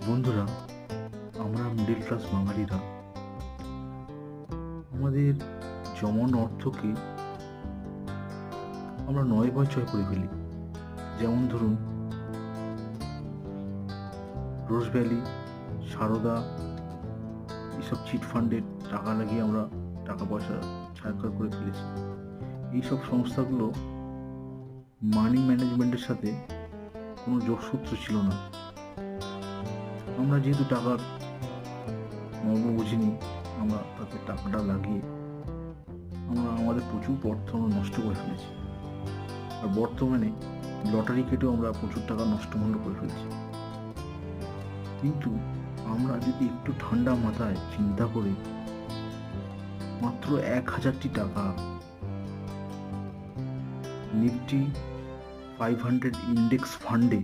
বন্ধুরা, আমরা middle class বাঙালিরা আমাদের জমানো অর্থকে আমরা নয় বয় ছয় করে ফেলি। যেমন ধরুন, রোজ ভ্যালি, সারদা, এইসব চিট ফান্ডের টাকা লাগিয়ে আমরা টাকা পয়সা ছাড়খাড় করে ফেলেছি। এইসব সংস্থাগুলো মানি ম্যানেজমেন্টের সাথে কোনো যোগসূত্র ছিল না। আমরা যেহেতু টাকার মর্ম বুঝিনি, আমরা তাতে টাকাটা লাগিয়ে আমরা আমাদের প্রচুর অর্থ নষ্ট করে ফেলেছি। আর বর্তমানে লটারি কেটেও আমরা প্রচুর টাকা নষ্ট করে ফেলছি। কিন্তু আমরা যদি একটু ঠান্ডা মাথায় চিন্তা করি, মাত্র 1,000টি টাকা নিফটি 500 ইন্ডেক্স ফান্ডে